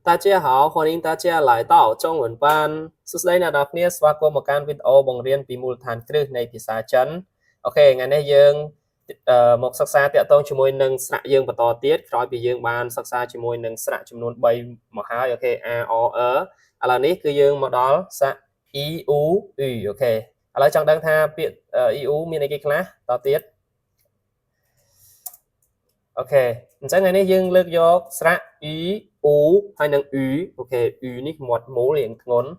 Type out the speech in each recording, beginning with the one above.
大家好，欢迎大家来到中文班សួស្តីអ្នកនរគ្នាស្វាគមន៍មកកាន់វីដេអូបង្រៀនពីមូលដ្ឋានគ្រឹះនៃភាសាចិនអូខេថ្ងៃនេះយើងមកសិក្សាតាក់ទងជាមួយនឹងស្រៈយើងបន្តទៀតក្រោយពីយើងបានសិក្សាជាមួយនឹងស្រៈចំនួន3មកហើយអូខេ a o e ឥឡូវនេះគឺយើងមកដល់ស្រៈ e u u អូខេឥឡូវចង់ដឹងថាពាក្យ e u មានអីគេខ្លះតទៀតអូខេអញ្ចឹងថ្ងៃនេះយើងលើកយកស្រៈ e u ហើយនឹង u អូខេ u នេះមាត់មូលរៀងធ្ងន់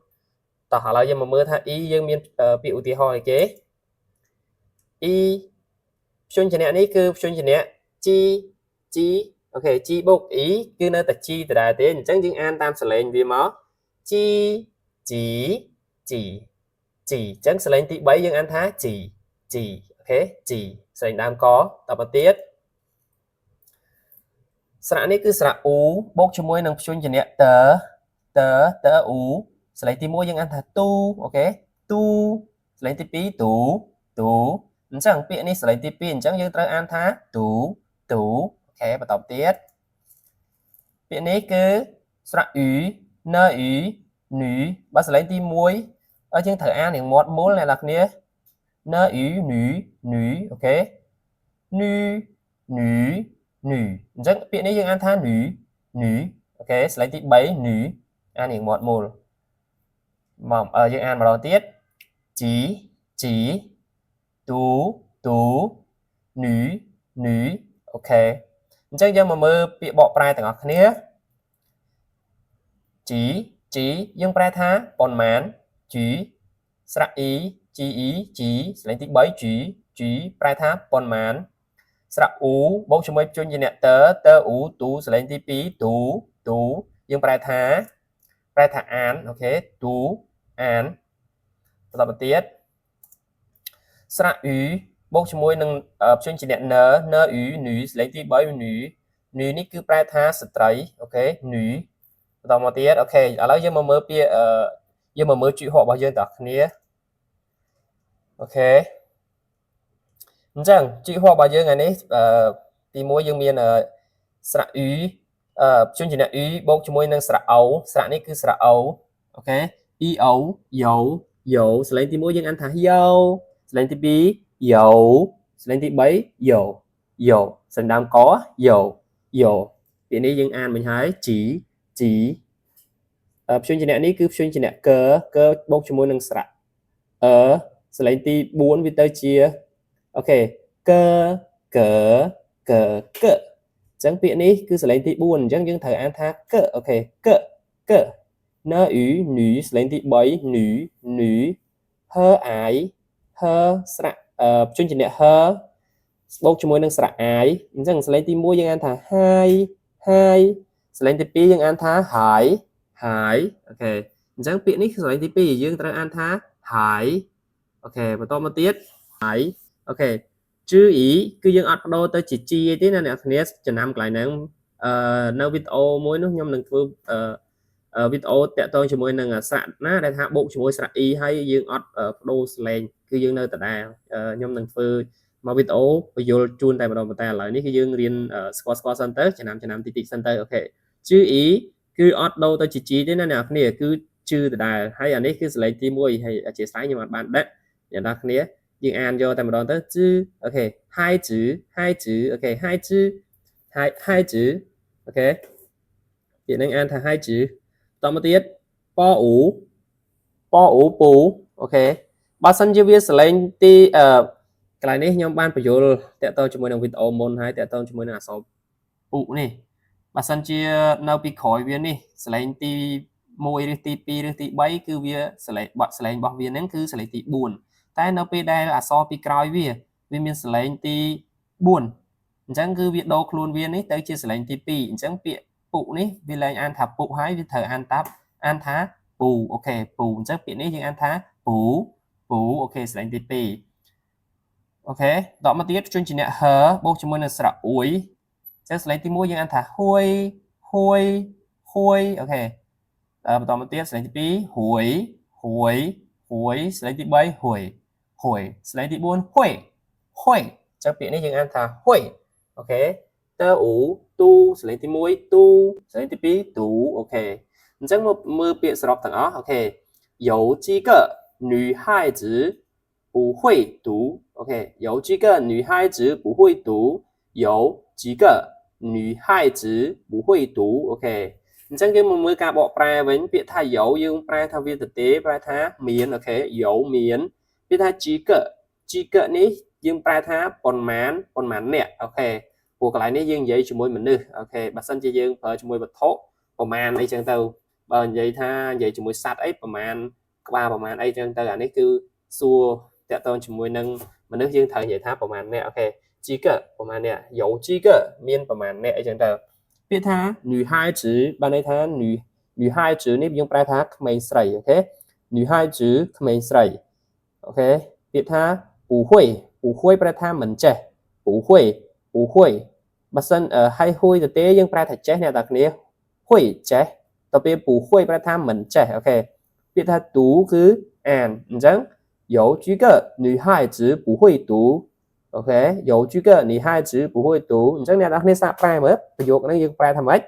តោះឥឡូវយើងមកមើលថា e យើងមានពាក្យឧទាហរណ៍អីគេ e ព្យញ្ជនៈនេះគឺព្យញ្ជនៈ g g អូខេ g បូក e គឺនៅតែ g ដដែលទេអញ្ចឹងយើងអានតាមសលេងវាមក g g g g អញ្ចឹងសលេងទី3យើងអានថា g g អូខេ g សលេងដើមកតទៅទៀតស្រៈនេះគឺស្រៈ u បូកជាមួយនឹងព្យញ្ជនៈតត u សលេងទី1យើងអានថាទូអូខេទូសលេងទី2ទូអញ្ចឹងពាក្យនេះសលេងទី2អញ្ចឹងយើងត្រូវអានថាទូអូខេបន្តទៀតពាក្យនេះគឺស្រៈ u ន u នបើសលេងទី1យើងត្រូវអានយ៉ាងមាត់មូលអ្នកនរគ្នាន u នអូខេនអញ្ចឹងពាក្យនេះយើងអានថានអូខេស្លេងទី3នអានយ៉ាងមាត់មូលមកយើងអានម្ដងទៀតជីទូនអូខេអញ្ចឹងយើងមកមើលពាក្យបកប្រែទាំងអស់គ្នាជីយើងប្រែថាប៉ុន្មានជីស្រៈ e g ស្លេងទី3ជីប្រែថាប៉ុន្មានស្រៈ u បូកជាមួយព្យញ្ជនៈត u ទូសលេងទី2ទូយើងប្រែថាអានអូខេទូអានបន្តមកទៀតស្រៈ u បូកជាមួយនឹងព្យញ្ជនៈន u សលេងទី3នេះគឺប្រែថាស្ត្រីអូខេបន្តមកទៀតអូខេឥឡូវយើងមកមើលពាក្យយើងមកមើលជីវហរបស់យើងទាំងអស់គ្នាអូខេអញ្ចឹងជីវហរបស់យើងថ្ងៃនេះទី1យើងមានស្រៈ u ព្យញ្ជនៈ u បូកជាមួយនឹងស្រៈ o ស្រៈនេះគឺស្រៈ o អូខេ e o យោសលេងទី1យើងអានថាយោសលេងទី2យោសលេងទី3យោសលេងដើមកយោពាក្យនេះយើងអានមិញហើយជីព្យញ្ជនៈនេះគឺព្យញ្ជនៈកបូកជាមួយនឹងស្រៈសលេងទី4វាទៅជាអូខេកអញ្ចឹងពាក្យនេះគឺសលេងទី4អញ្ចឹងយើងត្រូវអានថាកអូខេកន u សលេងទី3នហអាយស្រៈព្យញ្ជនៈបូកជាមួយនឹងស្រៈអាយអញ្ចឹងសលេងទី1យើងអានថាហាយសលេងទី2យើងអានថាហាយអូខេអញ្ចឹងពាក្យនេះសលេងទី2យើងត្រូវអានថាហាយអូខេបន្តមកទៀតហាយអូខេជឺអ៊ីគឺយើងអត់បដូរទៅជាជីទេណាអ្នកគ្នាចំណាំកន្លែងហ្នឹងនៅវីដេអូមួយនោះខ្ញុំនឹងធ្វើវីដេអូតាក់ទងជាមួយនឹងស្រៈណាដែលថាបូកជាមួយស្រៈ e ហើយយើងអត់បដូរសលេងគឺយើងនៅដដែលខ្ញុំនឹងធ្វើមកវីដេអូបញ្យល់ជូនតែម្ដងប៉ុន្តែឥឡូវនេះគឺយើងរៀនស្គាល់សិនទៅចំណាំតិចសិនទៅអូខេជឺ e គឺអត់ដូរទៅជា g ទេណាអ្នកគ្នាគឺជឺដដែលហើយអានេះគឺសលេងទី1ហើយអធិស្ឋានខ្ញុំអត់បានដាក់អ្នកនរគ្នាយើងអានយកតែម្ដងទៅជឺអូខេហាយជឺអូខេហាយជឺអូខេពាក្យនឹងអានថាហាយជឺតមកទៀតប៉អ៊ូពូអូខេបើសិនជាវាសលេងទីកន្លែងនេះខ្ញុំបានបញ្យល់តាក់ទងជាមួយនឹងវីដេអូមុនហើយតាក់ទងជាមួយនឹងអក្សរពុនេះបើសិនជានៅពីក្រោយវានេះសលេងទី1ឬទី2ឬទី3គឺវាសលេងបទសលេងរបស់វាហ្នឹងគឺសលេងទី4តែនៅពេលដែលអក្សរពីក្រោយវាមានសលេងទី4អញ្ចឹងគឺវាដូរខ្លួនវានេះទៅជាសលេងទី2អញ្ចឹងពាក្យពុនេះវាលែងអានថាពុហើយវាត្រូវអានថាពូអូខេពូអញ្ចឹងពាក្យនេះយើងអានថាពូអូខេសលេងទី2អូខេតមកទៀតព្យញ្ជនៈហបូកជាមួយនឹងស្រៈអ៊ុយអញ្ចឹងសលេងទី1យើងអានថាហួយអូខេបន្តមកទៀតសលេងទី2ហួយសលេងទី3ហួយសលេងទី4ហួយអញ្ចឹងពាក្យនេះយើងអានថាហួយអូខេ tơ ủ tu sẽ lấy tí muối tu sẽ lấy tí pi tú ok chẳng mơ biệt sọp thằng ó ok有几个女孩子不会读 ok 有几个女孩子不会读有几个女孩子不会读 ok chẳng cái mơ cả bộ pra với biệt thay dấu dương pra thay viên thực tế pra tha miền ok dấu miền biệt thay chỉ cỡ ní dương pra tha còn mán nè ok ពួកកន្លែងនេះយើងនិយាយជាមួយមនុស្សអូខេបើសិនជាយើងប្រើជាមួយវត្ថុប្រមាណអីចឹងទៅបើនិយាយថានិយាយជាមួយសត្វអីប្រមាណក្បាលប្រមាណអីចឹងទៅអានេះគឺសួរតាក់ទងជាមួយនឹងមនុស្សយើងត្រូវនិយាយថាប្រមាណអ្នកអូខេជីកប្រមាណអ្នកយោជីកមានប្រមាណអ្នកអីចឹងទៅពាក្យថា女孩子បានន័យថា女孩子នេះយើងប្រែថាក្មេងស្រីអូខេ女孩子ក្មេងស្រីអូខេពាក្យថា不会ប្រែថាមិនចេះ不会បើសិនហើយហួយទៅទេយើងប្រែថាចេះអ្នកទាំងគ្នាហួយចេះទៅពេលពូហួយប្រែថាមិនចេះអូខេពាក្យថាទូគឺអានអញ្ចឹង有几个女孩子不会读អូខេ有几个女孩子不会读អញ្ចឹងអ្នកទាំងគ្នាសាកប្រែមើលប្រយោគហ្នឹងយើងប្រែថាម៉េច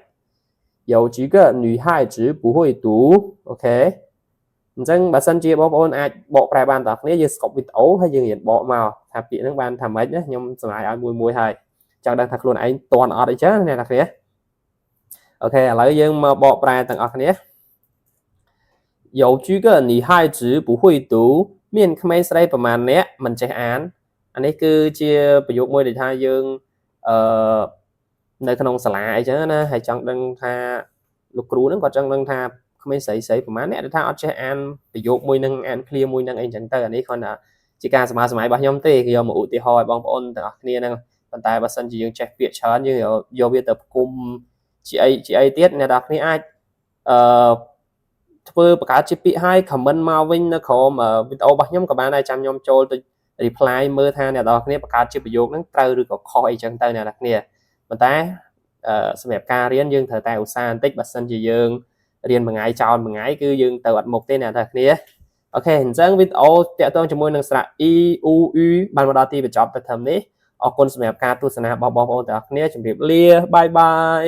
有几个女孩子不会读អូខេអញ្ចឹងបើសិនជាបងប្អូនអាចបកប្រែបានទាំងគ្នាយើងស្កប់វីដេអូហើយយើងរៀនបកមកថាពាក្យហ្នឹងបានថាម៉េចណាខ្ញុំសម្រាប់ឲ្យមួយហើយchẳng đang thật luôn anh toàn ở đây chứ này là kia ok lấy dương mà bỏ bài tầng ở kia 有几个女孩子不会读មានក្មេងស្រីប្រមាណអ្នកមិនចេះអានអានេះគឺជាប្រយោគមួយដែលថាយើងនៅក្នុងសាលាអីចឹងណាហើយចង់ដឹងថាលោកគ្រូហ្នឹងគាត់ចង់ដឹងថាក្មេងស្រីប្រមាណអ្នកដែលថាអត់ចេះអានប្រយោគមួយនឹងអានឃ្លាមួយនឹងអីចឹងទៅអានេះគ្រាន់តែជាការសម័យរបស់ខ្ញុំទេគេយកមកឧទាហរណ៍ឲ្យបងប្អូនទាំងអស់គ្នាហ្នឹងប៉ុន្តែបើសិនជាយើងចេះពាក្យច្រើនយើងយកវាទៅផ្គុំជាអីទៀតអ្នកនរគ្នាអាចធ្វើបង្កើតជាពាក្យឲ្យ comment មកវិញនៅក្រោមវីដេអូរបស់ខ្ញុំក៏បានដែរចាំខ្ញុំចូលទៅ reply មើលថាអ្នកនរគ្នាបង្កើតជាប្រយោគហ្នឹងត្រូវឬក៏ខុសអីចឹងទៅអ្នកនរគ្នាប៉ុន្តែសម្រាប់ការរៀនយើងត្រូវតែឧស្សាហ៍បន្តិចបើសិនជាយើងរៀនមួយថ្ងៃចោលមួយថ្ងៃគឺយើងទៅអត់មុខទេអ្នកនរគ្នាអូខេអញ្ចឹងវីដេអូតាក់ទងជាមួយនឹងស្រៈ e u u បានមកដល់ទីបញ្ចប់ទៅត្រឹមនេះអរគុណសម្រាប់ការទស្សនារបស់បងប្អូនទាំងអស់គ្នាជម្រាបលាបាយបាយ